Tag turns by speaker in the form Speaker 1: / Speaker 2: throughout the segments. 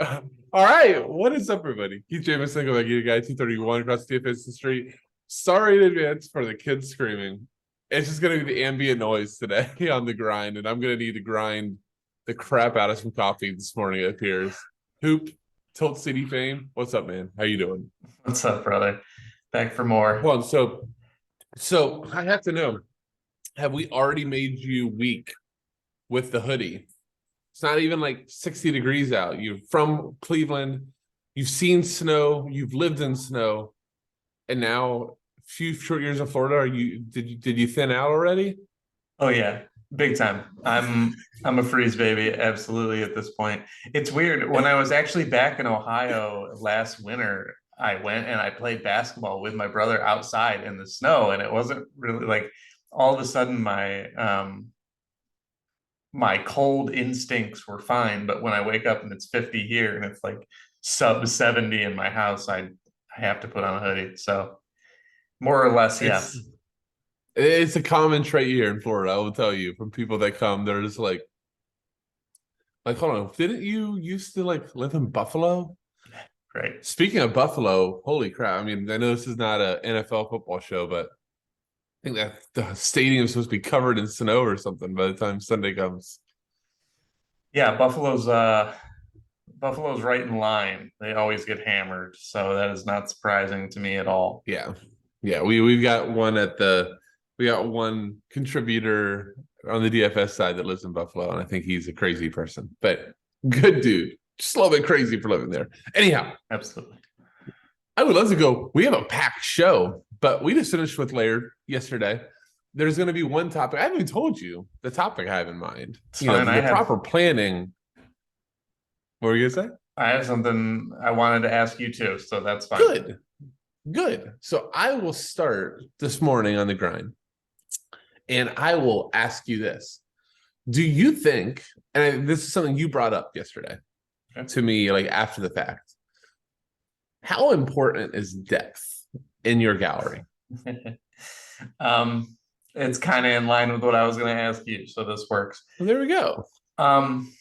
Speaker 1: All right, what is up, everybody? Keith Jamieson, go back to guy 231 across the TFS Street. Sorry in advance for the kids screaming. It's just gonna be the ambient noise today on the grind, and I'm gonna need to grind the crap out of some coffee this morning. It appears. Hoop, Tilt City fame. What's up, man? How you doing?
Speaker 2: What's up, brother? Back for more.
Speaker 1: Well, so I have to know: have we already made you weak with the hoodie? It's not even like 60 degrees out. You're from Cleveland. You've seen snow. You've lived in snow. And now a few short years in Florida, did you thin out already?
Speaker 2: Oh yeah, big time. I'm a freeze baby, absolutely at this point. It's weird. When I was actually back in Ohio last winter, I went and I played basketball with my brother outside in the snow, and it wasn't really like all of a sudden my cold instincts were fine, but when I wake up and it's 50 here and it's like sub 70 in my house, I have to put on a hoodie. So more or less,
Speaker 1: It's
Speaker 2: yes.
Speaker 1: it's a common trait here in Florida, I will tell you, from people that come. They're just like, hold on, didn't you used to like live in Buffalo?
Speaker 2: Right.
Speaker 1: Speaking of Buffalo, holy crap. I mean, I know this is not an NFL football show, but I think that the stadium is supposed to be covered in snow or something by the time Sunday comes.
Speaker 2: Yeah, Buffalo's right in line. They always get hammered, so that is not surprising to me at all.
Speaker 1: Yeah. Yeah. We've got we got one contributor on the DFS side that lives in Buffalo, and I think he's a crazy person, but good dude. Just a little bit crazy for living there. Anyhow,
Speaker 2: Absolutely.
Speaker 1: I would love to go. We have a packed show, but we just finished with Laird yesterday. There's going to be one topic. I haven't even told you the topic I have in mind.
Speaker 2: It's
Speaker 1: You know,
Speaker 2: fine.
Speaker 1: the proper planning. What were you going to say?
Speaker 2: I have something I wanted to ask you too, so that's fine.
Speaker 1: Good. Good. So I will start this morning on the grind, and I will ask you this. Do you think, and this is something you brought up yesterday
Speaker 2: Okay.
Speaker 1: to me, like after the fact, how important is depth in your gallery?
Speaker 2: um, it's kind of in line with what I was going to ask you, so this works.
Speaker 1: Well, there we go.
Speaker 2: Um,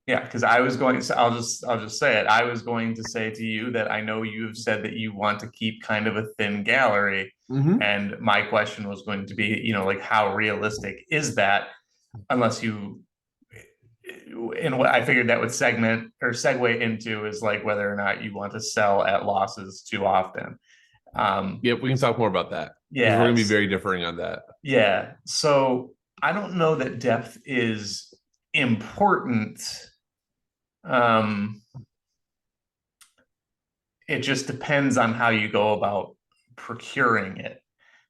Speaker 2: Yeah, because I was going to, I'll just say it. I was going to say to you that I know you've said that you want to keep kind of a thin gallery.
Speaker 1: Mm-hmm.
Speaker 2: And my question was going to be, like how realistic is that? Unless you, and what I figured that would segment or segue into is like whether or not you want to sell at losses too often.
Speaker 1: Yep, we can talk more about that because we're going to be
Speaker 2: Yes.
Speaker 1: very differing on that.
Speaker 2: Yeah. So I don't know that depth is important. Um, it just depends on how you go about procuring it.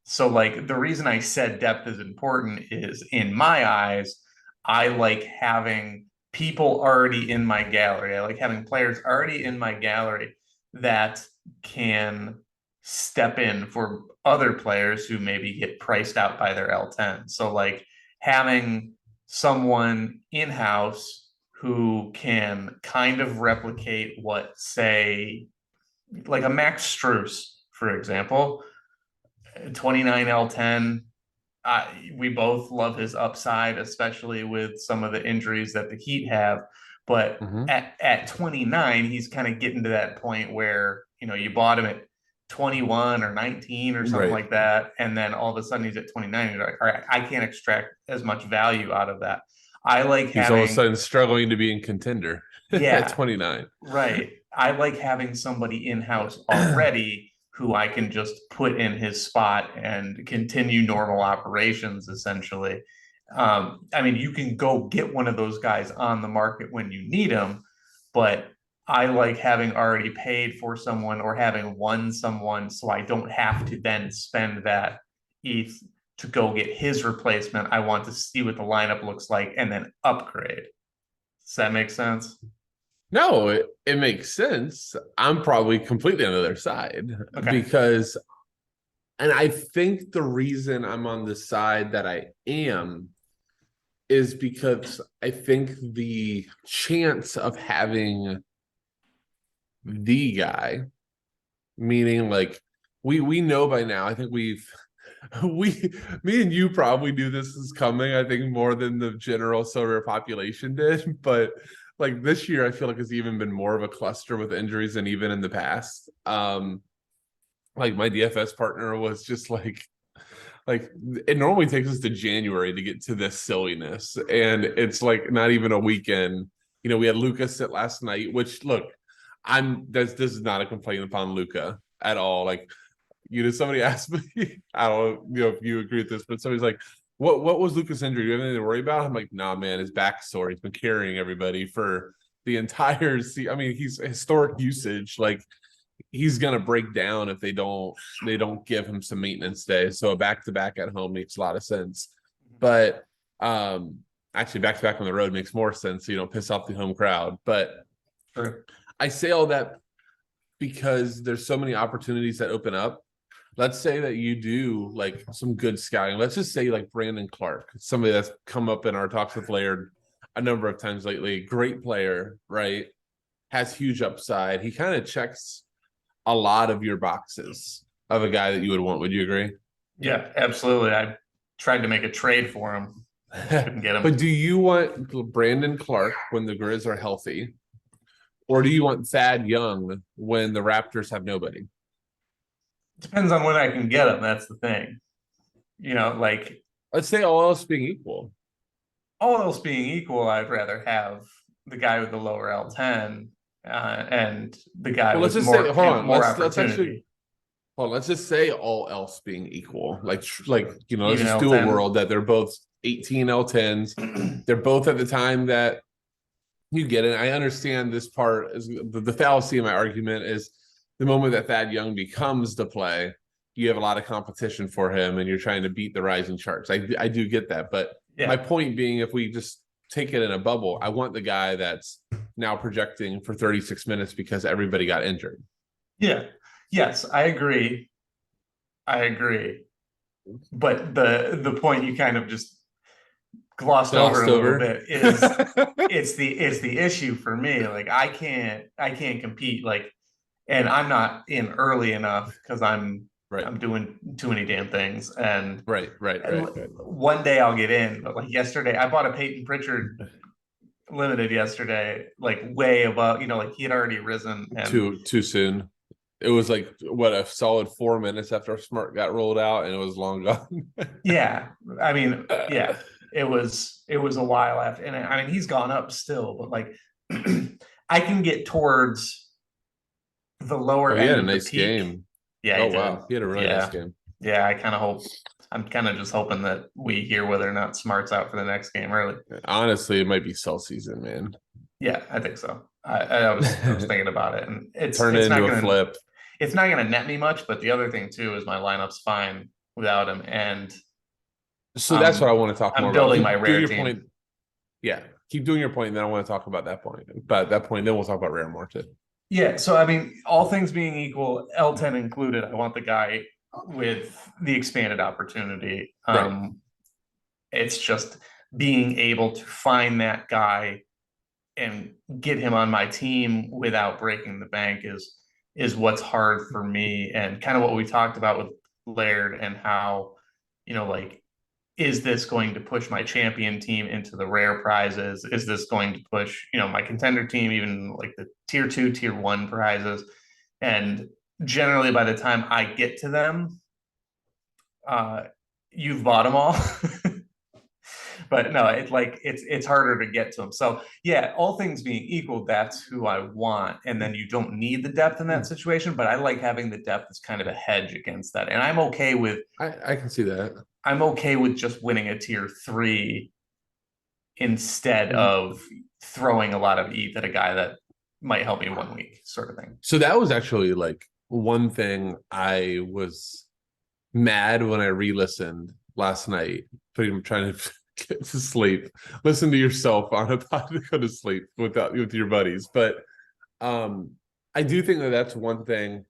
Speaker 2: So, like, the reason I said depth is important is in my eyes, I like having people already in my gallery. I like having players already in my gallery that can step in for other players who maybe get priced out by their L10. So, like, having someone in house who can kind of replicate what, say, like a Max Struess, for example, 29 L10. We both love his upside, especially with some of the injuries that the Heat have. But
Speaker 1: Mm-hmm.
Speaker 2: at 29, he's kind of getting to that point where, you bought him at 21 or 19 or something
Speaker 1: Right.
Speaker 2: like that. And then all of a sudden he's at 29. You're like, all right, I can't extract as much value out of that. I like
Speaker 1: He's all of a
Speaker 2: having,
Speaker 1: sudden struggling to be in contender at
Speaker 2: yeah,
Speaker 1: 29.
Speaker 2: right. I like having somebody in house already who I can just put in his spot and continue normal operations essentially. I mean, you can go get one of those guys on the market when you need them, but I like having already paid for someone or having won someone so I don't have to then spend that ETH to go get his replacement. I want to see what the lineup looks like and then upgrade. Does that make sense?
Speaker 1: No, it makes sense. I'm probably completely on the other side
Speaker 2: Okay.
Speaker 1: because, and I think the reason I'm on the side that I am is because I think the chance of having the guy, meaning like we know by now, I think we me and you probably knew this is coming, I think more than the general Sorare population did, but like this year, I feel like it's even been more of a cluster with injuries than even in the past. Like my DFS partner was just like it normally takes us to January to get to this silliness, and it's like not even a weekend. You know, we had Luca sit last night, which look, this is not a complaint upon Luca at all. Like, you know, somebody asked me, I don't know if you agree with this, but somebody's like, what was Luca's injury? Do you have anything to worry about? I'm like, nah, man, his back sore. He's been carrying everybody for the entire season. I mean, he's historic usage. Like, he's gonna break down if they don't give him some maintenance days. So a back to back at home makes a lot of sense. But actually back to back on the road makes more sense, so you don't piss off the home crowd. But
Speaker 2: Sure.
Speaker 1: I say all that because there's so many opportunities that open up. Let's say that you do like some good scouting. Let's just say like Brandon Clark, somebody that's come up in our talks with Laird a number of times lately. Great player, right? Has huge upside. He kind of checks a lot of your boxes of a guy that you would want. Would you agree?
Speaker 2: Yeah, absolutely. I tried to make a trade for him. Couldn't get him.
Speaker 1: But do you want Brandon Clark when the Grizz are healthy? Or do you want Thad Young when the Raptors have nobody?
Speaker 2: Depends on when I can get him. That's the thing. You know, like
Speaker 1: Let's say all else being equal.
Speaker 2: all else being equal, I'd rather have the guy with the lower L10 and the guy
Speaker 1: Well, let's
Speaker 2: with
Speaker 1: just say, hold on.
Speaker 2: more
Speaker 1: Let's actually,
Speaker 2: opportunity.
Speaker 1: well, let's just say all else being equal. Like, you know, let's
Speaker 2: Even
Speaker 1: just do a
Speaker 2: L10.
Speaker 1: world that they're both 18 L10s. They're both at the time that you get it. I understand this part is the fallacy of my argument is the moment that Thad Young becomes the play, you have a lot of competition for him and you're trying to beat the rising sharks. I do get that. But
Speaker 2: Yeah.
Speaker 1: my point being, if we just take it in a bubble, I want the guy that's now projecting for 36 minutes because everybody got injured.
Speaker 2: Yeah. Yes, I agree. I agree. But the point you kind of just glossed over a little bit is it's the issue for me. Like I can't compete. Like, and I'm not in early enough because I'm doing too many damn things. And
Speaker 1: Right.
Speaker 2: one day I'll get in. But like yesterday, I bought a Peyton Pritchard limited yesterday, like way above, like he had already risen and
Speaker 1: Too soon. It was like what, a solid 4 minutes after Smart got rolled out, and it was long gone.
Speaker 2: yeah. I mean, yeah, it was a while after, and I mean he's gone up still, but like I can get towards the lower
Speaker 1: He
Speaker 2: end
Speaker 1: had a
Speaker 2: of the
Speaker 1: nice
Speaker 2: peak.
Speaker 1: game.
Speaker 2: Yeah,
Speaker 1: Oh wow, he had a really nice game.
Speaker 2: Yeah, I'm kind of just hoping that we hear whether or not Smart's out for the next game early.
Speaker 1: Honestly, it might be sell season, man.
Speaker 2: Yeah, I think so. I was thinking about it, and it's
Speaker 1: Turn it
Speaker 2: not
Speaker 1: into a
Speaker 2: gonna
Speaker 1: flip.
Speaker 2: it's not gonna net me much. But the other thing too is my lineup's fine without him, and
Speaker 1: So that's what I want to talk more
Speaker 2: I'm
Speaker 1: about.
Speaker 2: building
Speaker 1: Keep
Speaker 2: my
Speaker 1: doing
Speaker 2: rare
Speaker 1: your
Speaker 2: team.
Speaker 1: point. Yeah, keep doing your point, and then I want to talk about that point. But at that point, then we'll talk about rare more too.
Speaker 2: Yeah, so I mean, all things being equal, L10 included, I want the guy with the expanded opportunity.
Speaker 1: Right.
Speaker 2: It's just being able to find that guy and get him on my team without breaking the bank is what's hard for me, and kind of what we talked about with Laird and how, like, is this going to push my champion team into the rare prizes? Is this going to push, my contender team, even like the tier 2, tier 1 prizes? And generally by the time I get to them, you've bought them all. But no, it's harder to get to them. So yeah, all things being equal, that's who I want. And then you don't need the depth in that situation, but I like having the depth as kind of a hedge against that. And I'm okay with
Speaker 1: I can see that.
Speaker 2: I'm okay with just winning a tier 3 instead of throwing a lot of ETH at a guy that might help me 1 week, sort of thing.
Speaker 1: So that was actually like one thing I was mad when I re-listened last night, trying to get to sleep. Listen to yourself on a pod to go to sleep with your buddies. But I do think that that's one thing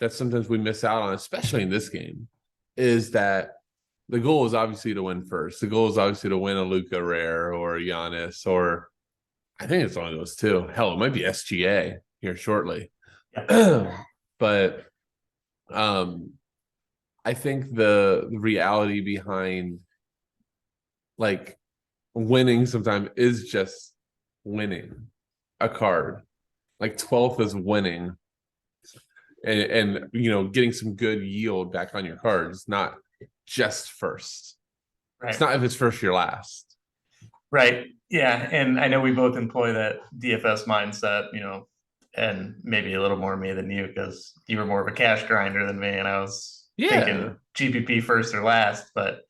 Speaker 1: that sometimes we miss out on, especially in this game, is that the goal is obviously to win first. The goal is obviously to win a Luka Rare or a Giannis, or I think it's only those two. Hell, it might be SGA here shortly. Yeah. But I think the reality behind like winning sometimes is just winning a card. Like 12th is winning, and getting some good yield back on your cards, not just first. It's
Speaker 2: Right.
Speaker 1: not if it's first you're last.
Speaker 2: Right. Yeah. And I know we both employ that DFS mindset, and maybe a little more me than you because you were more of a cash grinder than me. And I was
Speaker 1: Yeah.
Speaker 2: thinking GPP first or last. But,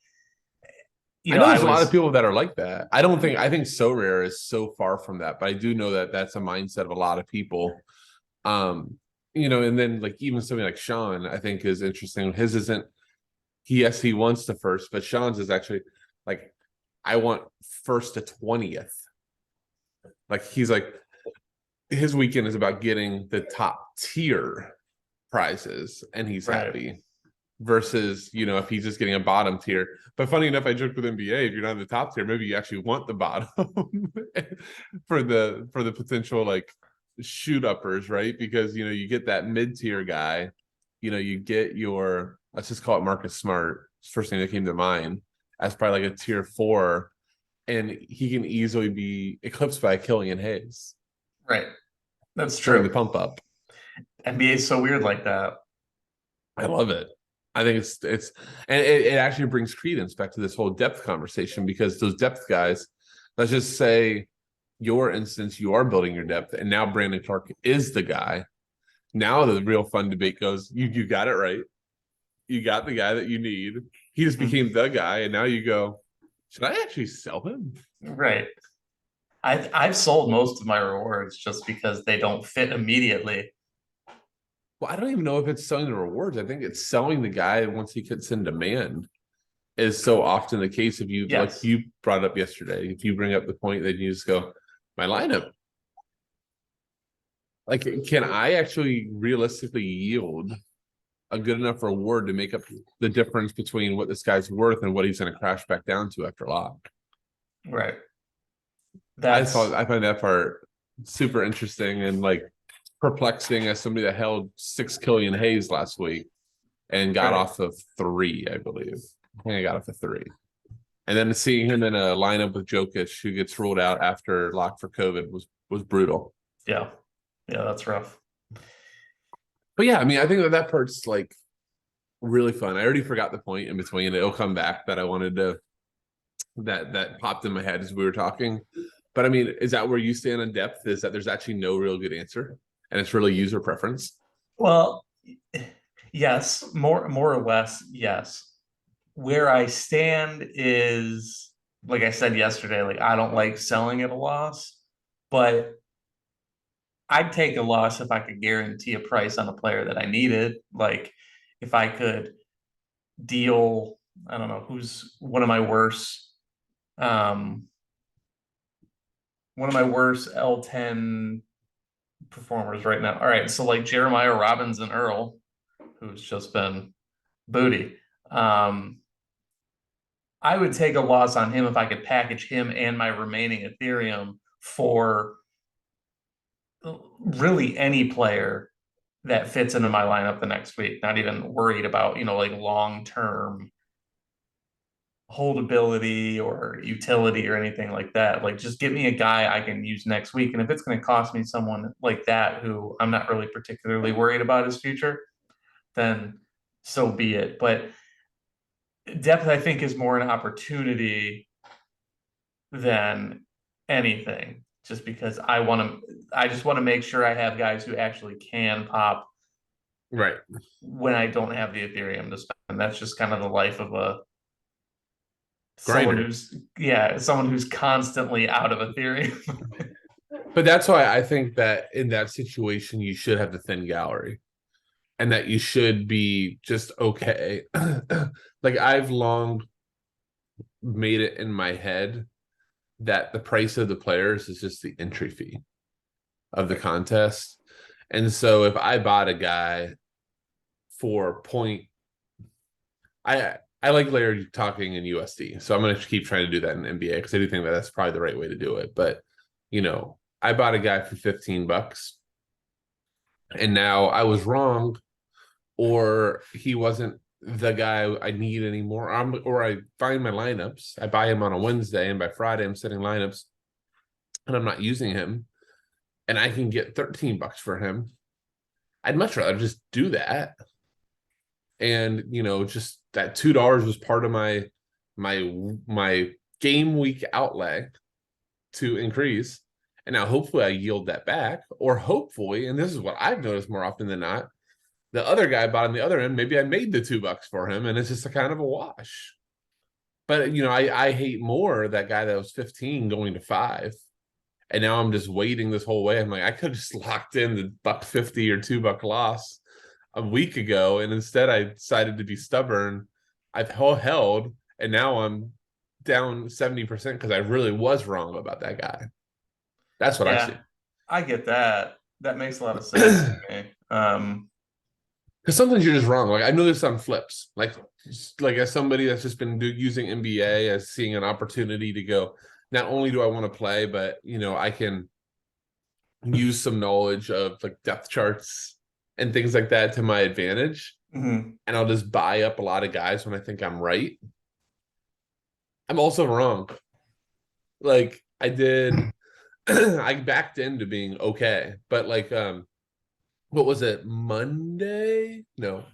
Speaker 1: I know
Speaker 2: I
Speaker 1: there's a lot of
Speaker 2: was,
Speaker 1: people that are like that. I think Sorare is so far from that, but I do know that that's a mindset of a lot of people. And then like even something like Sean, I think is interesting. His isn't yes, he wants the first, but Sean's is actually like, I want first to 20th. Like he's like, his weekend is about getting the top tier prizes and he's
Speaker 2: right.
Speaker 1: happy. Versus, if he's just getting a bottom tier. But funny enough, I joked with NBA, if you're not in the top tier, maybe you actually want the bottom for the potential like shoot uppers, right? Because you get that mid-tier guy, you get your, let's just call it Marcus Smart, first thing that came to mind, as probably like a tier 4, and he can easily be eclipsed by Killian Hayes
Speaker 2: Right. That's
Speaker 1: during the
Speaker 2: true.
Speaker 1: pump up.
Speaker 2: NBA is so weird like that.
Speaker 1: I love it. I think it's and it actually brings credence back to this whole depth conversation, because those depth guys, let's just say your instance, you are building your depth, and now Brandon Clark is the guy. Now the real fun debate goes, you got it right. You got the guy that you need. He just became the guy, and now you go, should I actually sell him?
Speaker 2: Right. I've sold most of my rewards just because they don't fit immediately.
Speaker 1: Well, I don't even know if it's selling the rewards. I think it's selling the guy once he gets in demand. Is so often the case. If you like
Speaker 2: Yes.
Speaker 1: you brought up yesterday, if you bring up the point that you just go, my lineup, like, can I actually realistically yield a good enough reward to make up the difference between what this guy's worth and what he's going to crash back down to after lock?
Speaker 2: Right.
Speaker 1: I
Speaker 2: That's
Speaker 1: find that part super interesting and like perplexing as somebody that held 6 Killian Hayes last week and got
Speaker 2: right.
Speaker 1: off of 3, I believe. I think I got off of 3. And then seeing him in a lineup with Jokic, who gets ruled out after lock for COVID, was brutal.
Speaker 2: Yeah. Yeah, that's rough.
Speaker 1: But yeah, I mean, I think that part's like really fun. I already forgot the point in between. It'll come back that I wanted to that popped in my head as we were talking. But I mean, is that where you stand on depth? Is that there's actually no real good answer, and it's really user preference?
Speaker 2: Well, yes, more or less, yes. Where I stand is, like I said yesterday, like I don't like selling at a loss, but I'd take a loss if I could guarantee a price on a player that I needed. Like if I could deal, I don't know, who's um one of my worst L10 performers right now. All right, so like Jeremiah Robinson Earl, who's just been booty. Um, I would take a loss on him if I could package him and my remaining Ethereum for really any player that fits into my lineup the next week. Not even worried about, like long term holdability or utility or anything like that. Like just give me a guy I can use next week. And if it's going to cost me someone like that who I'm not really particularly worried about his future, then so be it. But depth, I think, is more an opportunity than anything. Just because I just want to make sure I have guys who actually can pop
Speaker 1: Right.
Speaker 2: when I don't have the Ethereum to spend. That's just kind of the life of
Speaker 1: Grinder.
Speaker 2: someone who's constantly out of Ethereum.
Speaker 1: But that's why I think that in that situation, you should have the thin gallery and that you should be just okay. Like, I've long made it in my head that the price of the players is just the entry fee of the contest. And so if I bought a guy for point, I like Larry talking in USD, so I'm going to keep trying to do that in NBA because I do think that that's probably the right way to do it. But I bought a guy for $15, and now I was wrong, or he wasn't the guy I need anymore. Or I find my lineups, I buy him on a Wednesday, and by Friday I'm setting lineups. and I'm not using him, and I can get 13 bucks for him, I'd much rather just do that. And just that $2 was part of my game week outlay to increase. And now hopefully I yield that back, or hopefully, and this is what I've noticed more often than not, the other guy bought on the other end, maybe I made the $2 for him and it's just a kind of a wash. But I hate more that guy that was 15 going to 5. And now I'm just waiting this whole way. I'm like, I could have just locked in the $1.50 or $2 loss a week ago, and instead I decided to be stubborn. I've held, and now I'm down 70% because I really was wrong about that guy. That's what I see.
Speaker 2: Yeah, I get that. That makes a lot of sense to me.
Speaker 1: Because sometimes you're just wrong. Like I know this on flips. Like as somebody that's just been using NBA as seeing an opportunity to go, not only do I want to play, but I can use some knowledge of like depth charts and things like that to my advantage.
Speaker 2: Mm-hmm.
Speaker 1: And I'll just buy up a lot of guys when I think I'm right. I'm also wrong. Like I did I backed into being okay. But like what was it? Monday? No.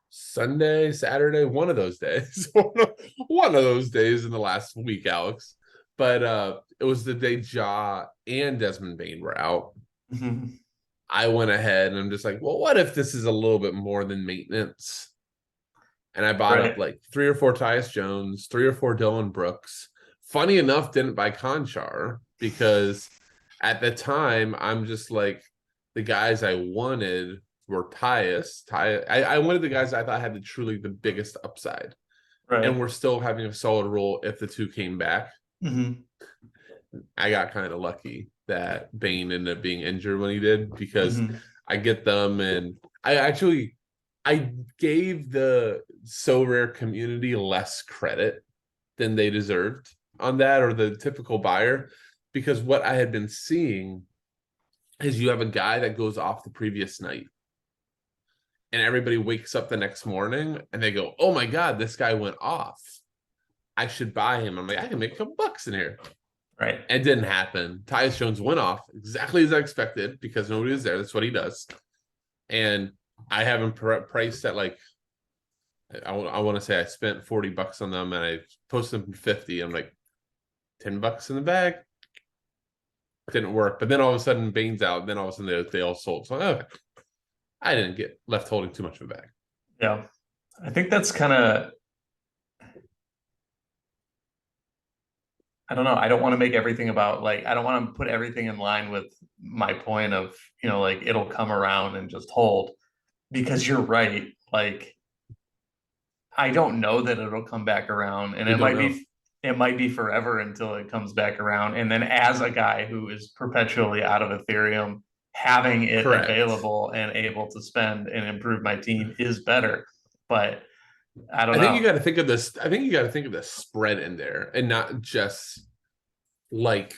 Speaker 1: Sunday, Saturday, one of those days. One of those days in the last week, Alex. But it was the day Ja and Desmond Bane were out.
Speaker 2: Mm-hmm.
Speaker 1: I went ahead and I'm just like, well, what if this is a little bit more than maintenance? And I bought up like 3 or 4 Tyus Jones, 3 or 4 Dylan Brooks. Funny enough, didn't buy Conchar because at the time I'm just like the guys I wanted were Tyus. I wanted the guys I thought had the biggest upside.
Speaker 2: Right.
Speaker 1: And we're still having a solid roll if the 2 came back.
Speaker 2: Mm-hmm.
Speaker 1: I got kind of lucky that Bane ended up being injured when he did because I get them, and I gave the So Rare community less credit than they deserved on that, or the typical buyer, because what I had been seeing is you have a guy that goes off the previous night and everybody wakes up the next morning and they go, oh my God, this guy went off. I should buy him. I'm like, I can make a couple bucks in here.
Speaker 2: Right.
Speaker 1: It didn't happen. Tyus Jones went off exactly as I expected because nobody was there. That's what he does. And I have him priced at like, I want to say I spent $40 on them and I posted them for 50. I'm like, $10 in the bag. Didn't work. But then all of a sudden Bane's out. Then all of a sudden they all sold. So okay. I didn't get left holding too much of a bag.
Speaker 2: Yeah. I think that's kind of, I don't know. I don't want to make everything about like, I don't want to put everything in line with my point of, like it'll come around and just hold, because you're right. Like, I don't know that it'll come back around, and it might be forever until it comes back around. And then as a guy who is perpetually out of Ethereum, having it available and able to spend and improve my team is better. But I don't know.
Speaker 1: I think you got to think of this. I think you got to think of the spread in there and not just like,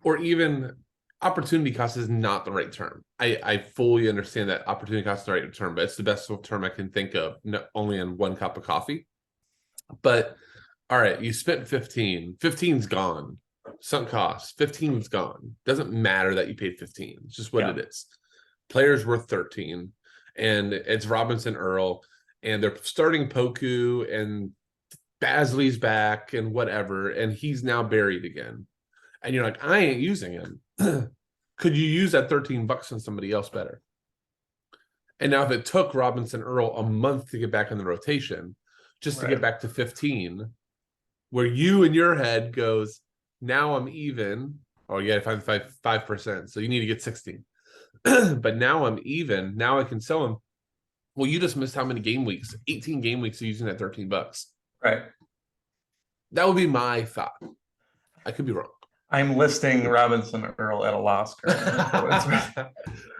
Speaker 1: or even opportunity cost is not the right term. I fully understand that opportunity cost is the right term, but it's the best term I can think of, not only in one cup of coffee. But all right, you spent 15. 15's gone. Sunk cost. 15's gone. Doesn't matter that you paid 15. It's just what it is. Player's worth 13. And it's Robinson Earl. And they're starting Poku, and Basley's back and whatever. And he's now buried again. And you're like, I ain't using him. Could you use that $13 on somebody else better? And now if it took Robinson Earl a month to get back in the rotation, just to get back to 15, where you in your head goes, now I'm even. Oh, you got to find 5%. So you need to get 16. But now I'm even. Now I can sell him. Well, you just missed how many game weeks? 18 game weeks of using that $13.
Speaker 2: Right.
Speaker 1: That would be my thought. I could be wrong.
Speaker 2: I'm listing Robinson Earl at a loss currently.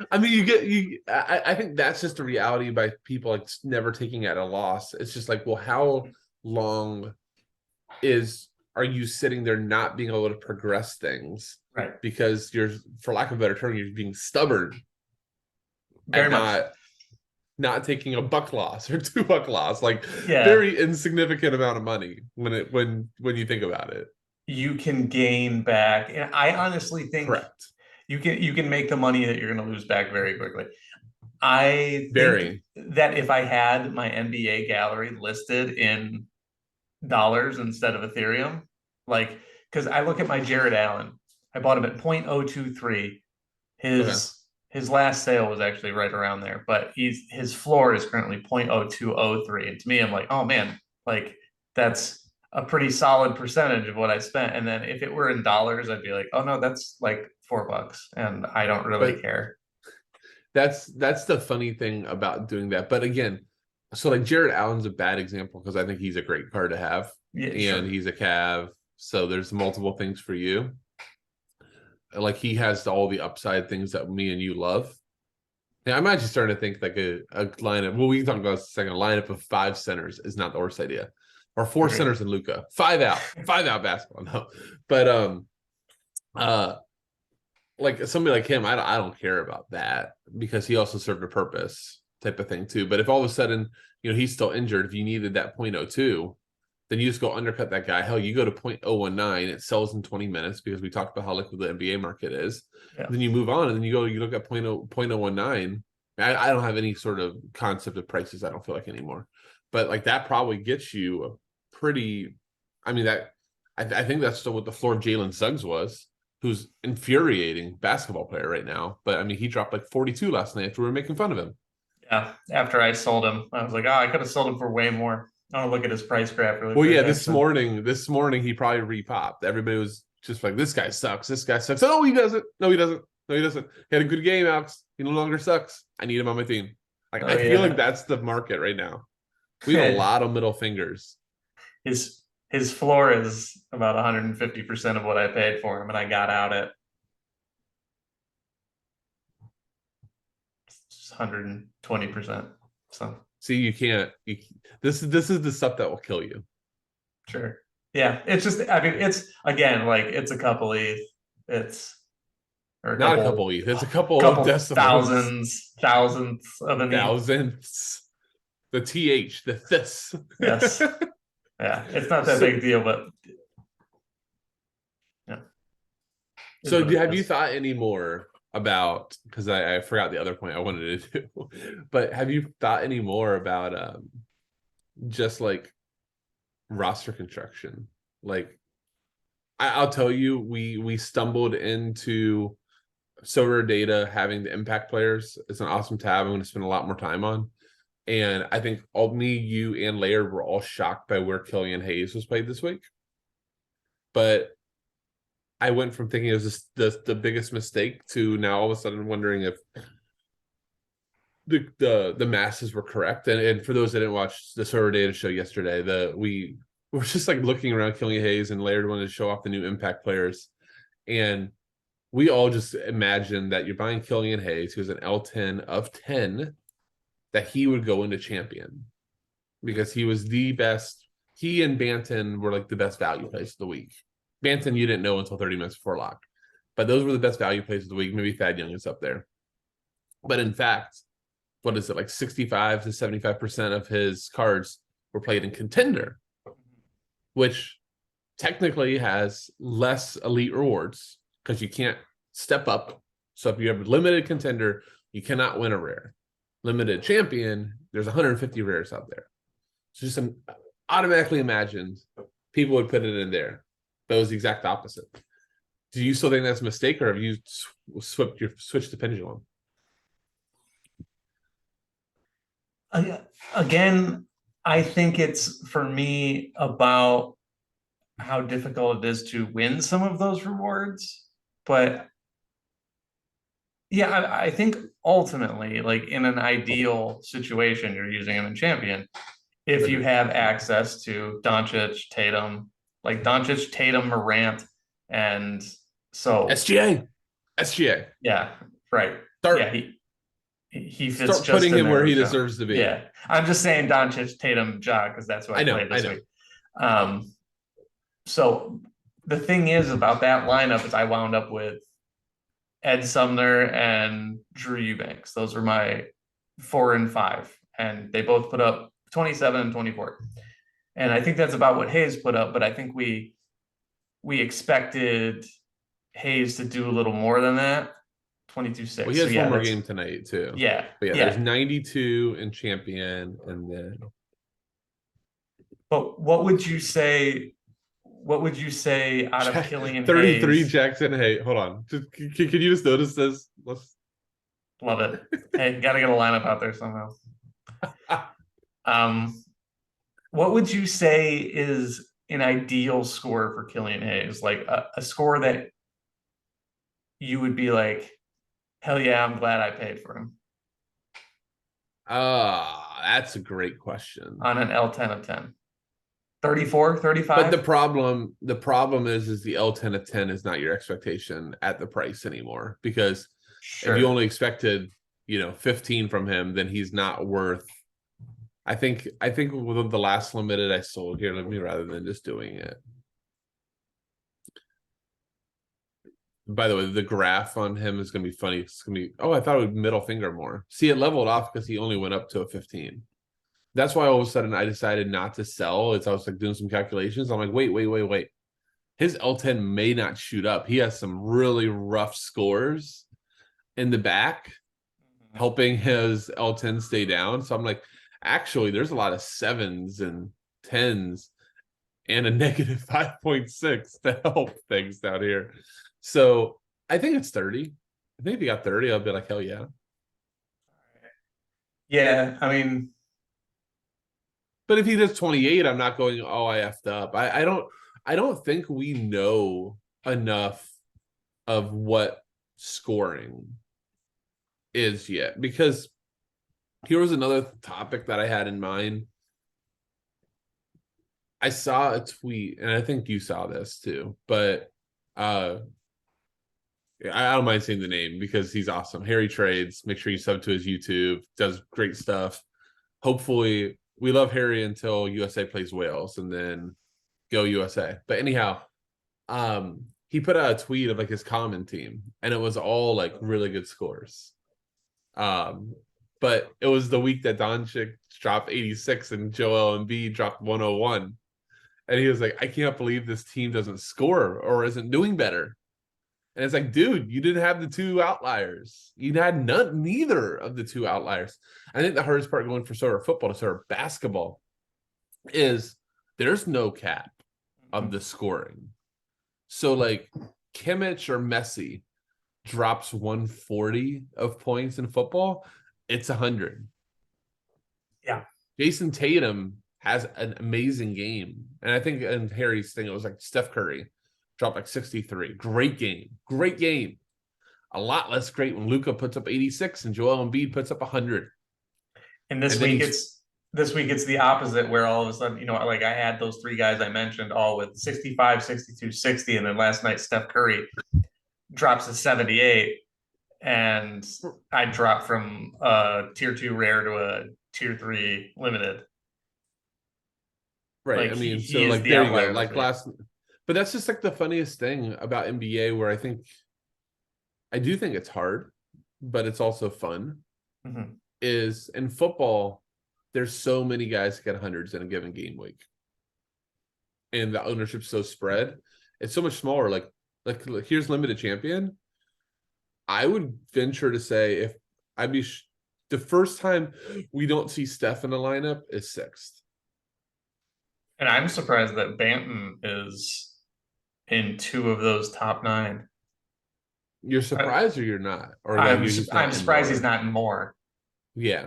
Speaker 1: I mean, I think that's just a reality by people like never taking at a loss. It's just like, well, how long are you sitting there not being able to progress things?
Speaker 2: Right.
Speaker 1: Because you're, for lack of a better term, you're being stubborn.
Speaker 2: Very much.
Speaker 1: Not taking a $1 loss or $2 loss, like very insignificant amount of money when you think about it.
Speaker 2: you can gain back. And I honestly think
Speaker 1: Correct.
Speaker 2: you can make the money that you're going to lose back very quickly. I think
Speaker 1: Very.
Speaker 2: that if I had my NBA gallery listed in dollars instead of Ethereum, like, because I look at my Jared Allen, I bought him at 0.023.
Speaker 1: Okay.
Speaker 2: His last sale was actually right around there, but his floor is currently 0.0203. And to me, I'm like, oh man, like that's a pretty solid percentage of what I spent. And then if it were in dollars, I'd be like, oh no, that's like $4, and I don't really
Speaker 1: But
Speaker 2: care.
Speaker 1: that's the funny thing about doing that. But again, so like Jared Allen's a bad example because I think he's a great card to have,
Speaker 2: Yeah,
Speaker 1: and
Speaker 2: sure.
Speaker 1: he's a Cav. So there's multiple things for you. Like he has all the upside things that me and you love. Yeah, I'm actually starting to think like a lineup. Well, we can talk about this in a second. A lineup of 5 centers is not the worst idea, or 4 centers
Speaker 2: Agreed.
Speaker 1: and Luca. 5 out basketball. No, but uh, like somebody like him, I don't care about that because he also served a purpose type of thing too. But if all of a sudden, he's still injured, if you needed that 0.02, then you just go undercut that guy. Hell, you go to 0.019, it sells in 20 minutes because we talked about how liquid the NBA market is.
Speaker 2: Yeah.
Speaker 1: Then you move on and then you look at 0.019. I don't have any sort of concept of prices, I don't feel like anymore. But like that probably gets you a pretty, I mean, I think that's still what the floor of Jalen Suggs was, who's infuriating basketball player right now. But I mean, he dropped like 42 last night after we were making fun of him.
Speaker 2: Yeah. After I sold him, I was like, oh, I could have sold him for way more. I want to look at his price graph really
Speaker 1: Well,
Speaker 2: quick,
Speaker 1: yeah, this
Speaker 2: actually.
Speaker 1: morning he probably repopped. Everybody was just like, "This guy sucks. This guy sucks." Oh, he doesn't. No, he doesn't. No, he doesn't. He had a good game, Alex. He no longer sucks. I need him on my team. Like
Speaker 2: Oh
Speaker 1: I feel like
Speaker 2: yeah.
Speaker 1: that's the market right now. We have a lot of middle fingers.
Speaker 2: his floor is about 150% of what I paid for him, and I got out at 120%. So
Speaker 1: See, you can't. This is the stuff that will kill you.
Speaker 2: sure. Yeah, it's just, I mean, it's again like it's a couple ETH. It's or a
Speaker 1: Not a
Speaker 2: couple
Speaker 1: couple ETH. It's a couple of
Speaker 2: couple
Speaker 1: decimals,
Speaker 2: thousandths of an ETH.
Speaker 1: thousands. The th, the this.
Speaker 2: Yes. Yeah. It's not that big
Speaker 1: So,
Speaker 2: a deal, but yeah, is
Speaker 1: So
Speaker 2: what it
Speaker 1: have you
Speaker 2: is.
Speaker 1: thought any more about, because I forgot the other point I wanted to do, but have you thought any more about just like roster construction? Like I'll tell you, we stumbled into Sorare data having the impact players. It's an awesome tab I'm going to spend a lot more time on. And I think all me, you, and Laird were all shocked by where Killian Hayes was played this week. But I went from thinking it was just the biggest mistake to now all of a sudden wondering if the masses were correct. And for those that didn't watch the Sorare data show yesterday, we were just like looking around Killian Hayes, and Laird wanted to show off the new impact players. And we all just imagined that you're buying Killian Hayes, who's an L10 of 10, that he would go into champion because he was the best. He and Banton were like the best value plays of the week. Banton, you didn't know until 30 minutes before lock, but those were the best value plays of the week. Maybe Thad Young is up there. But in fact, what is it, like 65 to 75% of his cards were played in contender, which technically has less elite rewards because you can't step up. So if you have a limited contender, you cannot win a rare. Limited champion, there's 150 rares out there. So just automatically imagined people would put it in there. But it was the exact opposite. Do you still think that's a mistake, or have you switched the pendulum?
Speaker 2: Again, I think it's for me about how difficult it is to win some of those rewards. But yeah, I think ultimately, like in an ideal situation, you're using him in champion. If you have access to Doncic, Tatum, like Doncic, Tatum, Morant, and so
Speaker 1: SGA. SGA.
Speaker 2: yeah, right. Yeah,
Speaker 1: Start
Speaker 2: he fits
Speaker 1: start
Speaker 2: just
Speaker 1: putting
Speaker 2: in
Speaker 1: him
Speaker 2: there
Speaker 1: where he
Speaker 2: with John.
Speaker 1: deserves to be.
Speaker 2: Yeah, I'm just saying Doncic, Tatum, Ja because that's who I
Speaker 1: I know,
Speaker 2: played
Speaker 1: I
Speaker 2: this
Speaker 1: know.
Speaker 2: week. So the thing is about that lineup is I wound up with Ed Sumner and Drew Eubanks. Those are my 4 and 5, and they both put up 27 and 24. And I think that's about what Hayes put up, but I think we we expected Hayes to do a little more than that.
Speaker 1: Well,
Speaker 2: 22-6.
Speaker 1: he
Speaker 2: So
Speaker 1: has one
Speaker 2: yeah,
Speaker 1: more
Speaker 2: that's
Speaker 1: game tonight too.
Speaker 2: yeah,
Speaker 1: But yeah, there's
Speaker 2: yeah.
Speaker 1: 92 in champion, and then
Speaker 2: But what would you say? What would you say out of Killian
Speaker 1: 33
Speaker 2: Hayes?
Speaker 1: Jackson. Hey, hold on. Just can you just notice this? Let's
Speaker 2: Love it. Hey, gotta get a lineup out there somehow. Um, what would you say is an ideal score for Killian Hayes? Like a score that you would be like, hell yeah, I'm glad I paid for him
Speaker 1: that's a great question.
Speaker 2: on an L10 of 10. 34,
Speaker 1: But
Speaker 2: 35?
Speaker 1: the problem is the L10 of 10 is not your expectation at the price anymore. Because if you
Speaker 2: Sure.
Speaker 1: only expected, 15 from him, then he's not worth. I think with the last limited I sold here, let me rather than just doing it. By the way, the graph on him is going to be funny. It's going to be, oh, I thought it would middle finger more. See, it leveled off because he only went up to a 15. That's why all of a sudden I decided not to sell. I was like doing some calculations. I'm like, wait. His L10 may not shoot up. He has some really rough scores in the back, helping his L10 stay down. So I'm like, actually, there's a lot of 7s and 10s and a negative 5.6 to help things down here. So I think it's 30. I think if you got 30, I'll be like, hell yeah.
Speaker 2: Yeah, I mean,
Speaker 1: But if he does 28, I'm not going, oh, I effed up. I don't think we know enough of what scoring is yet. Because here was another topic that I had in mind. I saw a tweet, and I think you saw this too, but I don't mind saying the name because he's awesome. Harry Trades. Make sure you sub to his YouTube. Does great stuff. Hopefully, we love Harry until USA plays Wales, and then go USA. But anyhow, he put out a tweet of like his common team, and it was all like really good scores. But it was the week that Doncic dropped 86 and Joel Embiid dropped 101. And he was like, I can't believe this team doesn't score or isn't doing better. And it's like, dude, you didn't have the two outliers. You had neither of the two outliers. I think the hardest part going for sort of football to sort of basketball is there's no cap of the scoring. So like Kimmich or Messi drops 140 of points in football, it's 100.
Speaker 2: yeah.
Speaker 1: Jason Tatum has an amazing game. And I think in Harry's thing, it was like Steph Curry dropped like 63. Great game. Great game. A lot less great when Luka puts up 86 and Joel Embiid puts up 100.
Speaker 2: And this week it's the opposite where all of a sudden, like I had those three guys I mentioned all with 65, 62, 60, and then last night Steph Curry drops a 78 and I dropped from a tier 2 rare to a tier 3 limited.
Speaker 1: Right.
Speaker 2: Like
Speaker 1: I mean,
Speaker 2: he
Speaker 1: so
Speaker 2: is
Speaker 1: like
Speaker 2: the
Speaker 1: there you go.
Speaker 2: outlier
Speaker 1: Like but that's just like the funniest thing about NBA where I do think it's hard, but it's also fun.
Speaker 2: Mm-hmm.
Speaker 1: Is in football, there's so many guys that get hundreds in a given game week. And the ownership's so spread. It's so much smaller. Like here's limited champion. I would venture to say if I'd be the first time we don't see Steph in the lineup is 6th.
Speaker 2: And I'm surprised that Banton is in 2 of those top 9.
Speaker 1: You're surprised or you're not? Or like
Speaker 2: I'm
Speaker 1: he's
Speaker 2: I'm
Speaker 1: not in
Speaker 2: surprised he's
Speaker 1: more?
Speaker 2: not in more.
Speaker 1: Yeah.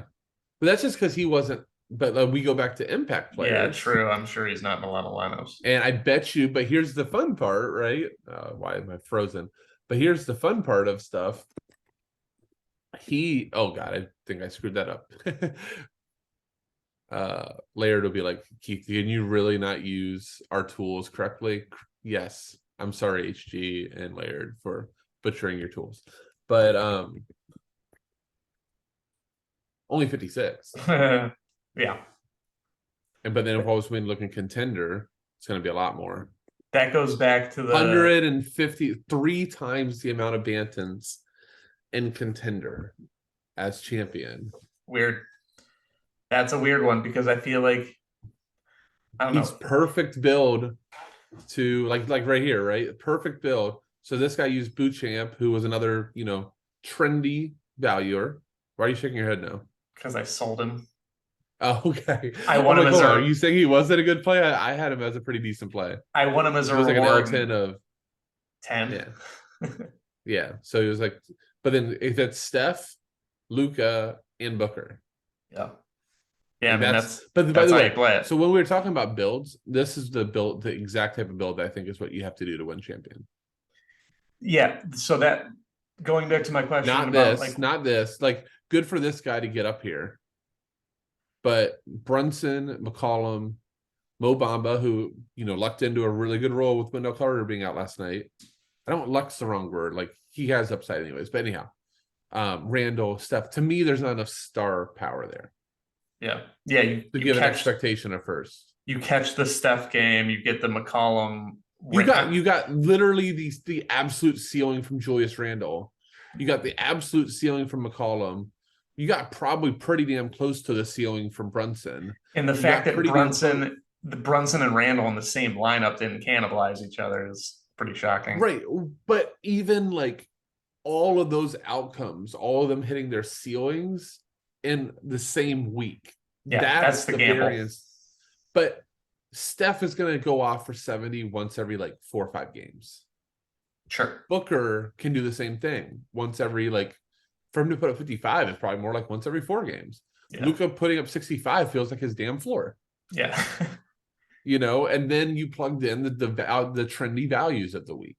Speaker 1: But that's just because he wasn't. But we go back to impact
Speaker 2: Yeah,
Speaker 1: players.
Speaker 2: true. I'm sure he's not in a lot of lineups.
Speaker 1: And I bet you, but here's the fun part, right? Why am I frozen? But here's the fun part of stuff. Oh God, I think I screwed that up. Laird will be like, Keith, can you really not use our tools correctly? Yes. I'm sorry, HG and Laird, for butchering your tools. But only 56.
Speaker 2: Yeah.
Speaker 1: But then if I was looking contender, it's going to be a lot more.
Speaker 2: That goes back to the
Speaker 1: 153 times the amount of Bantons in contender as champion.
Speaker 2: weird. That's a weird one because I feel like I don't
Speaker 1: He's
Speaker 2: know.
Speaker 1: perfect build to like right here, right? Perfect build. So this guy used Bootchamp, who was another, trendy valuer. Why are you shaking your head now?
Speaker 2: because I sold him.
Speaker 1: Oh, okay.
Speaker 2: I
Speaker 1: I'm
Speaker 2: won him
Speaker 1: like,
Speaker 2: as
Speaker 1: hold on. Are
Speaker 2: a
Speaker 1: you saying he wasn't a good play? I had him as a pretty decent play.
Speaker 2: I won him as
Speaker 1: He
Speaker 2: a
Speaker 1: was like an
Speaker 2: reward
Speaker 1: L10 of
Speaker 2: 10.
Speaker 1: yeah, yeah. So he was like, but then if it's Steph, Luca, and Booker.
Speaker 2: Yeah. Yeah, I
Speaker 1: Like
Speaker 2: mean
Speaker 1: that's but by
Speaker 2: that's
Speaker 1: the
Speaker 2: how you
Speaker 1: way,
Speaker 2: play it.
Speaker 1: so when we were talking about builds, this is the exact type of build I think is what you have to do to win champion.
Speaker 2: Yeah. So that going back to my question
Speaker 1: Not
Speaker 2: about
Speaker 1: this,
Speaker 2: like
Speaker 1: not this. Like good for this guy to get up here. But Brunson, McCollum, Mo Bamba, who lucked into a really good role with Wendell Carter being out last night. I don't luck's the wrong word. Like he has upside anyways. But anyhow, Randall, Steph. To me, there's not enough star power there
Speaker 2: yeah,
Speaker 1: to give an expectation at first.
Speaker 2: you catch the Steph game, you get the McCollum.
Speaker 1: You got literally the absolute ceiling from Julius Randle. You got the absolute ceiling from McCollum. You got probably pretty damn close to the ceiling from Brunson.
Speaker 2: And the
Speaker 1: You
Speaker 2: fact
Speaker 1: got
Speaker 2: that
Speaker 1: pretty damn close.
Speaker 2: Brunson and Randall in the same lineup didn't cannibalize each other is pretty shocking.
Speaker 1: Right. But even like all of those outcomes, all of them hitting their ceilings in the same week.
Speaker 2: Yeah, that's
Speaker 1: That's
Speaker 2: the
Speaker 1: the
Speaker 2: gamble.
Speaker 1: variance. But Steph is going to go off for 70 once every like 4 or 5 games.
Speaker 2: Sure.
Speaker 1: Booker can do the same thing once every like for him to put up 55 is probably more like once every 4 games.
Speaker 2: Yeah.
Speaker 1: Luka putting up 65 feels like his damn floor.
Speaker 2: Yeah.
Speaker 1: And then you plugged in the trendy values of the week.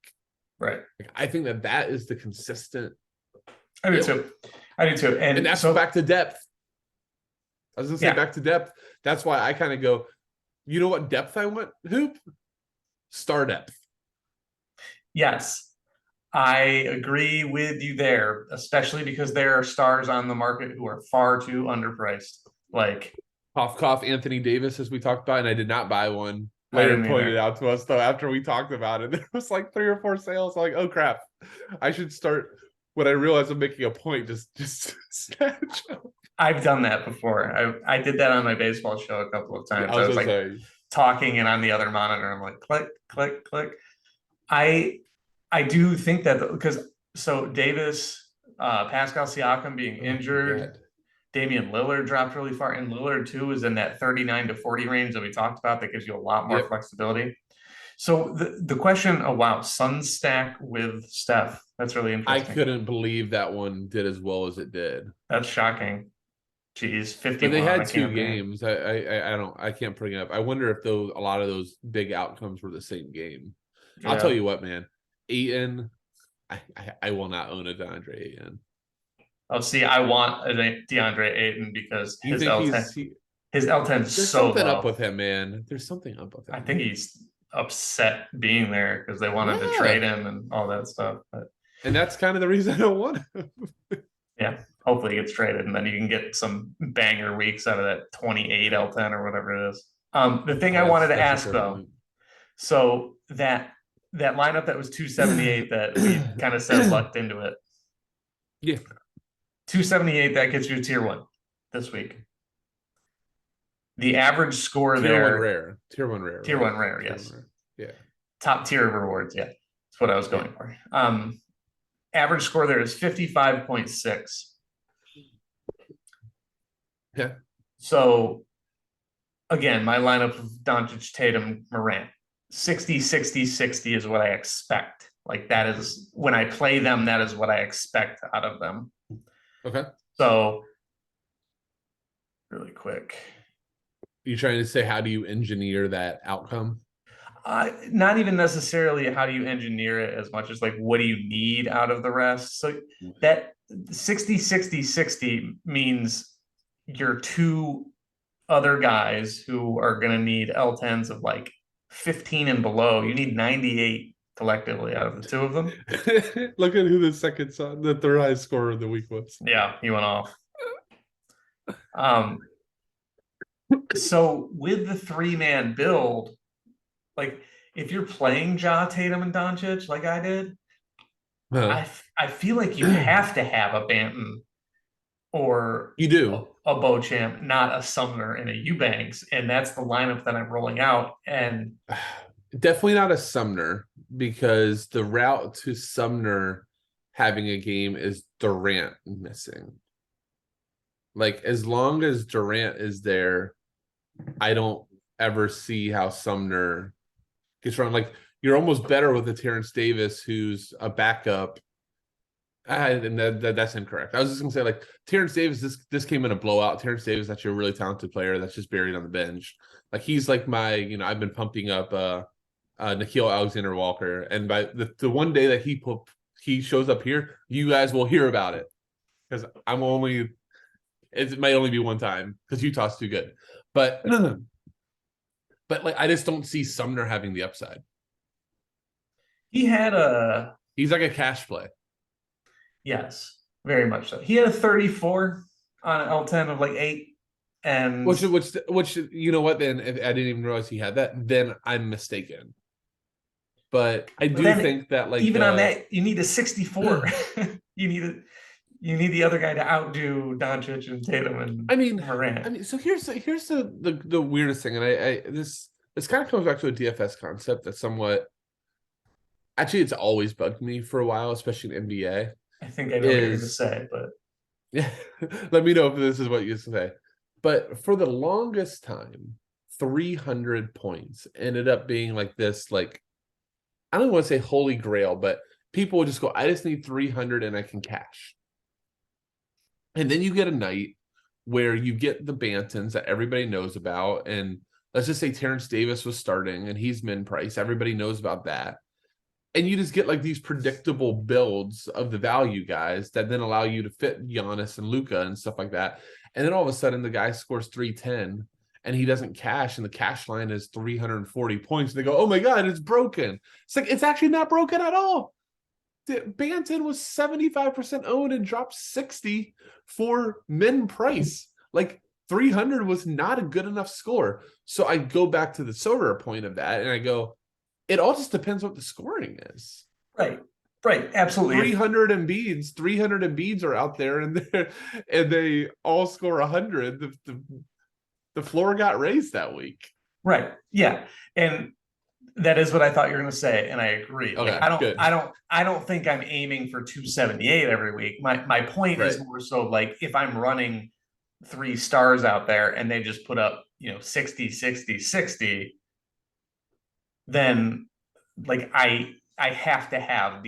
Speaker 2: Right.
Speaker 1: I think that is the consistent.
Speaker 2: I do too. I do too.
Speaker 1: And that's back to depth. I was gonna say back to depth. That's why I kind of go, you know what depth I want, Hoop? Star depth.
Speaker 2: Yes. I agree with you there, especially because there are stars on the market who are far too underpriced. Like
Speaker 1: Cough, Anthony Davis, as we talked about, and I did not buy one.
Speaker 2: I
Speaker 1: Larry
Speaker 2: didn't
Speaker 1: pointed
Speaker 2: either.
Speaker 1: out to us though after we talked about it. There was like 3 or 4 sales. I'm like, oh crap, I should start. When I realize I'm making a point, just snatch.
Speaker 2: I've done that before. I did that on my baseball show a couple of times.
Speaker 1: I was
Speaker 2: I was
Speaker 1: gonna
Speaker 2: like
Speaker 1: say,
Speaker 2: talking, and on the other monitor, I'm like click, click, click. I do think that because so Davis, Pascal Siakam being injured, Damian Lillard dropped really far, and Lillard too is in that 39 to 40 range that we talked about. That gives you a lot more flexibility. So the question, oh wow, Suns stack with Steph. That's really
Speaker 1: I
Speaker 2: interesting.
Speaker 1: couldn't believe that one did as well as it did.
Speaker 2: That's shocking. Geez, 51.
Speaker 1: But they had 2 games. I can't bring it up. I wonder if a lot of those big outcomes were the same game. Yeah. I'll tell you what, man. Ayton, I will not own a DeAndre Ayton.
Speaker 2: Oh, see, I want a DeAndre Ayton because
Speaker 1: his
Speaker 2: L10 is
Speaker 1: there's
Speaker 2: so
Speaker 1: something
Speaker 2: low.
Speaker 1: up with him, man. There's something up with him.
Speaker 2: I think he's upset being there because they wanted to trade him and all that stuff.
Speaker 1: And that's kind of the reason I don't want him.
Speaker 2: Yeah, hopefully he gets traded, and then you can get some banger weeks out of that 28 L10 or whatever it is. The thing I wanted to ask though, point. So that lineup that was 278 that we kind of said lucked into it.
Speaker 1: Yeah.
Speaker 2: 278, that gets you tier 1 this week. The average score there.
Speaker 1: Tier 1 rare.
Speaker 2: Tier 1 rare, yes.
Speaker 1: Rare. Yeah.
Speaker 2: Top tier rewards, yeah. That's what I was going for. Average score there is 55.6.
Speaker 1: Yeah.
Speaker 2: So again, my lineup of Doncic, Tatum, Morant, 60, 60, 60 is what I expect. Like that is when I play them, that is what I expect out of them.
Speaker 1: Okay.
Speaker 2: So really quick.
Speaker 1: You trying to say how do you engineer that outcome?
Speaker 2: Not even necessarily how do you engineer it as much as like what do you need out of the rest. So that 60, 60, 60 means your 2 other guys who are going to need L10s of like 15 and below. You need 98 collectively out of the 2 of them.
Speaker 1: Look at who the third highest scorer of the week was.
Speaker 2: Yeah, he went off. So with the 3-man build, like if you're playing Ja, Tatum, and Doncic like I did, I feel like you have to have a Banton or
Speaker 1: you do
Speaker 2: a Beauchamp, not a Sumner and a Eubanks, and that's the lineup that I'm rolling out. And
Speaker 1: Definitely not a Sumner, because the route to Sumner having a game is Durant missing. Like, as long as Durant is there, I don't ever see how Sumner gets run. Like, you're almost better with a Terrence Davis who's a backup. And that's incorrect. I was just gonna say, like, Terrence Davis, this came in a blowout. Terrence Davis, that's a really talented player that's just buried on the bench. Like, he's like my, I've been pumping up Nickeil Alexander-Walker, and by the one day that he shows up here, you guys will hear about it, because it might only be one time because Utah's too good, but but like, I just don't see Sumner having the upside.
Speaker 2: He had a
Speaker 1: He's like a cash play.
Speaker 2: yes, very much so. He had a 34 on an L10 of like 8. And
Speaker 1: Which you know what? Then, if I didn't even realize he had that, then I'm mistaken. But I do
Speaker 2: then
Speaker 1: think that, like,
Speaker 2: even on that, you need a 64. you need a you need the other guy to outdo Doncic and Tatum and Morant.
Speaker 1: So here's the weirdest thing, and this kind of comes back to a DFS concept that somewhat, actually, it's always bugged me for a while, especially in NBA.
Speaker 2: I think I know what you're going to say, but
Speaker 1: yeah, let me know if this is what you say. But for the longest time, 300 points ended up being like this, like, I don't want to say holy grail, but people would just go, I just need 300 and I can cash. And then you get a night where you get the Bantons that everybody knows about. And let's just say Terrence Davis was starting and he's min price. Everybody knows about that. And you just get like these predictable builds of the value guys that then allow you to fit Giannis and Luka and stuff like that. And then all of a sudden the guy scores 310 and he doesn't cash, and the cash line is 340 points. And they go, oh my God, it's broken. It's like, it's actually not broken at all. Banton was 75% owned and dropped 60 for min price. Like, 300 was not a good enough score. So I go back to the Sorare point of that and I go, it all just depends what the scoring is.
Speaker 2: Right, absolutely.
Speaker 1: 300 Embiids are out there, and they all score 100. The floor got raised that week.
Speaker 2: Right. Yeah. And that is what I thought you were going to say, and I agree.
Speaker 1: Okay,
Speaker 2: like, I don't think I'm aiming for 278 every week. My point is more so like, if I'm running 3 stars out there and they just put up 60, 60, 60, then like I have to have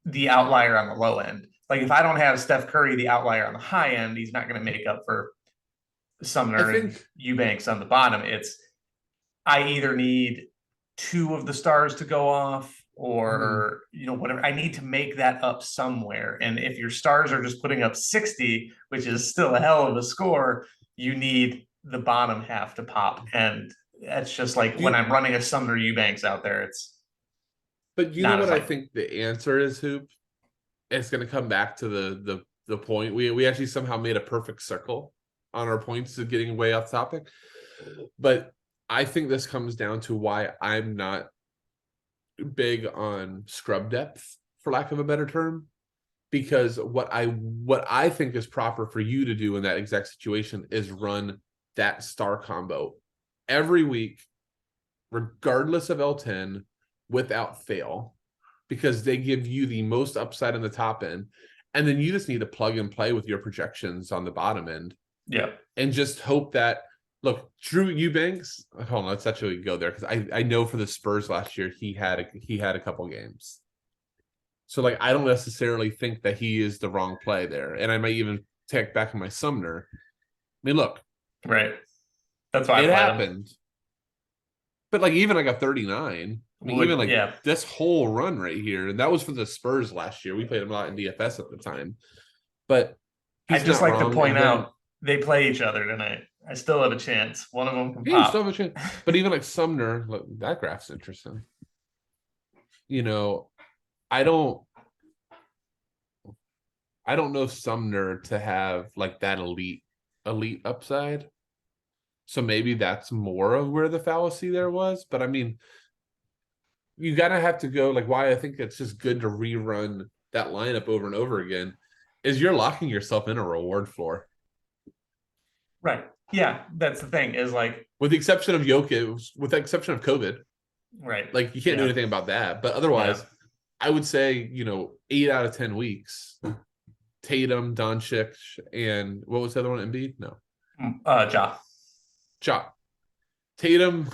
Speaker 2: the outlier on the low end. Like, if I don't have Steph Curry, the outlier on the high end, he's not going to make up for Sumner and Eubanks on the bottom. It's, I either need 2 of the stars to go off, or whatever. I need to make that up somewhere. And if your stars are just putting up 60, which is still a hell of a score, you need the bottom half to pop. And that's just like, when I'm running a Sumner Eubanks out there, it's.
Speaker 1: But you know what I think the answer is, Hoop? It's going to come back to the point. We actually somehow made a perfect circle on our points of getting way off topic. But I think this comes down to why I'm not big on scrub depth, for lack of a better term, because what I think is proper for you to do in that exact situation is run that star combo every week, regardless of L10, without fail, because they give you the most upside on the top end, and then you just need to plug and play with your projections on the bottom end.
Speaker 2: Yeah.
Speaker 1: And just hope that, look, Drew Eubanks, hold on, let's actually go there, because I know for the Spurs last year he had a couple games. So, like, I don't necessarily think that he is the wrong play there. And I might even take back my Sumner. I mean, look.
Speaker 2: Right. That's why
Speaker 1: it happened. But, like, even like a 39. I mean, even like this whole run right here, and that was for the Spurs last year. We played them a lot in DFS at the time. But
Speaker 2: I just like to point out, they play each other tonight. I still have a chance. One of them can pop.
Speaker 1: You still have a chance. But even like Sumner, look, that graph's interesting. I don't know Sumner to have like that elite upside. So maybe that's more of where the fallacy there was. But I mean, you gotta have to go, like, why I think it's just good to rerun that lineup over and over again is you're locking yourself in a reward floor.
Speaker 2: Right. Yeah, that's the thing, is like,
Speaker 1: with the exception of Jokic, with the exception of COVID.
Speaker 2: Right.
Speaker 1: Like you can't do anything about that. But otherwise, I would say, 8 out of 10 weeks, Tatum, Doncic, and what was the other one? Embiid? No. Ja. Tatum,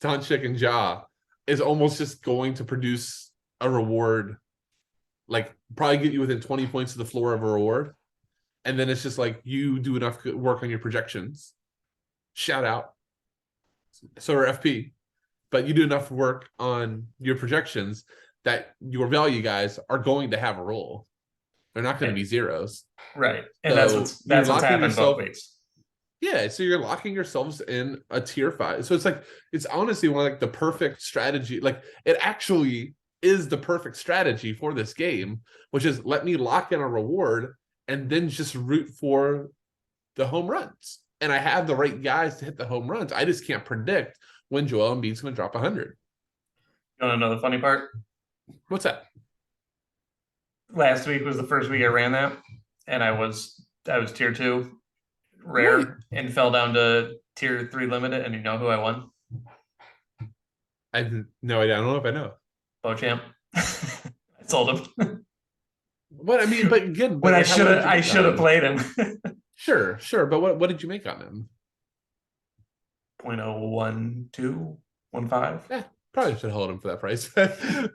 Speaker 1: Doncic, and Ja is almost just going to produce a reward, like probably get you within 20 points of the floor of a reward. And then it's just like you do enough work on your projections. Shout out. FP. But you do enough work on your projections that your value guys are going to have a role. They're not going to be zeros.
Speaker 2: Right. And so that's what's happened both weeks.
Speaker 1: Yeah, so you're locking yourselves in a tier 5. So it's honestly one of like the perfect strategy. Like it actually is the perfect strategy for this game, which is let me lock in a reward and then just root for the home runs. And I have the right guys to hit the home runs. I just can't predict when Joel Embiid's going to drop 100.
Speaker 2: You want to know the funny part?
Speaker 1: What's that?
Speaker 2: Last week was the first week I ran that, and I was tier 2 rare right. And fell down to tier 3 limited. And you know who I won?
Speaker 1: I have no idea. I don't know if I know.
Speaker 2: Beauchamp. I sold him.
Speaker 1: But I mean, but again,
Speaker 2: when I should have played him.
Speaker 1: Sure. But what did you make on him?
Speaker 2: 0.01215.
Speaker 1: Yeah, probably should hold him for that price.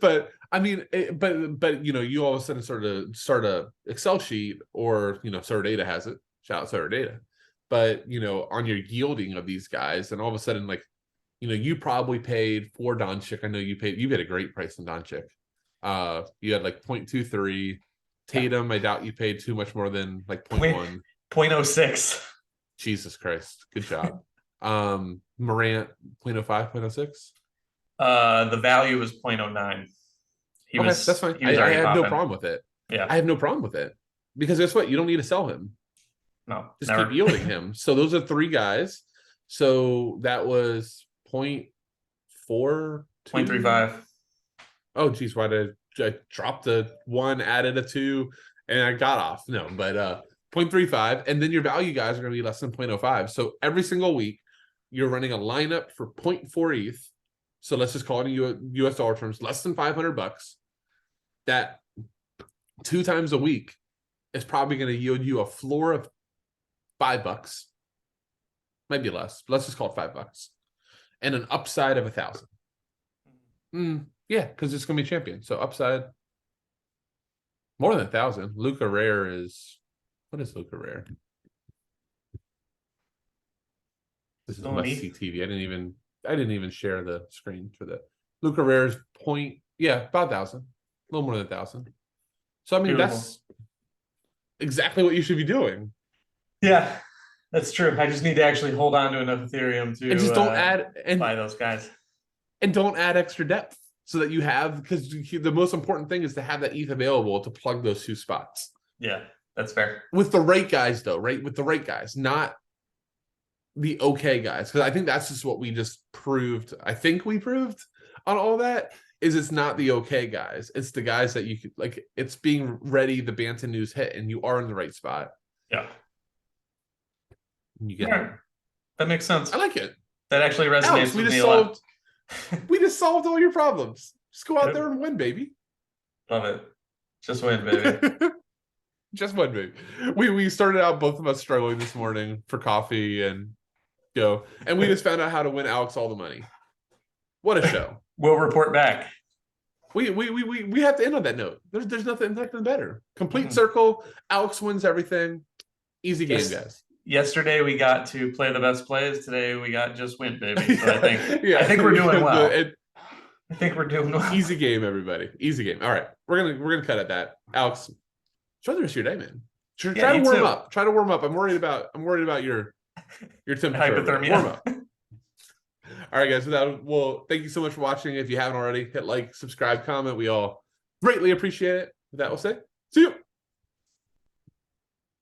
Speaker 1: But I mean, but you all of a sudden sort of start a Excel sheet, or Sorare has it. Shout out Sorare. But on your yielding of these guys, and all of a sudden, like, you probably paid for Doncic. I know you had a great price on Doncic. You had like 0.23. Tatum, I doubt you paid too much more than like 0.1.
Speaker 2: 0.06.
Speaker 1: Jesus Christ. Good job. Morant, 0.05, 0.06.
Speaker 2: The value was 0.09.
Speaker 1: That's fine. I have no problem with it.
Speaker 2: Yeah.
Speaker 1: I have no problem with it. Because guess what? You don't need to sell him.
Speaker 2: No.
Speaker 1: Just keep yielding him. So those are 3 guys. So that was 0.4.
Speaker 2: 0.35.
Speaker 1: Oh, geez. Why did I drop the 1, added a 2, and I got off? No, but 0.35. And then your value guys are going to be less than 0.05. So every single week, you're running a lineup for 0.4 ETH. So let's just call it in US dollar terms, less than $500. That 2 times a week is probably going to yield you a floor of $5, maybe less. Let's just call it $5, and an upside of 1,000. Yeah, because it's going to be champion. So upside more than 1,000. Luca Rare is, what is Luca Rare? This is must see TV. I didn't even share the screen for that. Luca Rare is about 1,000, a little more than 1,000. So I mean, that's exactly what you should be doing.
Speaker 2: Yeah, that's true. I just need to actually hold on to enough Ethereum to
Speaker 1: just don't add and
Speaker 2: buy those guys,
Speaker 1: and don't add extra depth, so that you have, because the most important thing is to have that ETH available to plug those 2 spots.
Speaker 2: Yeah, that's fair.
Speaker 1: With the right guys, though, right? With the right guys, not the okay guys, because I think that's just what we just proved. I think we proved on all that is it's not the okay guys. It's the guys that you could, like, it's being ready, the Banton news hit, and you are in the right spot.
Speaker 2: Yeah.
Speaker 1: You get
Speaker 2: it. That makes sense.
Speaker 1: I like it.
Speaker 2: That actually resonates with me a
Speaker 1: lot. We just solved all your problems. Just go out there and win, baby.
Speaker 2: Love it. Just win, baby.
Speaker 1: Just win, baby. We started out, both of us struggling this morning for coffee and and we just found out how to win Alex all the money. What a show.
Speaker 2: We'll report back.
Speaker 1: We have to end on that note. There's nothing better. Complete circle. Alex wins everything. Easy game, guys.
Speaker 2: Yesterday we got to play the best plays. Today we got just win, baby. So I think we're doing well. I think we're doing well.
Speaker 1: Easy game, everybody. Easy game. All right, we're gonna cut at that. Alex, enjoy the rest of your day, man. Try to warm up. Try to warm up. I'm worried about your temperature.
Speaker 2: Hypothermia.
Speaker 1: Warm up. All right, guys. Well, thank you so much for watching. If you haven't already, hit like, subscribe, comment. We all greatly appreciate it. With that, we'll say, see you.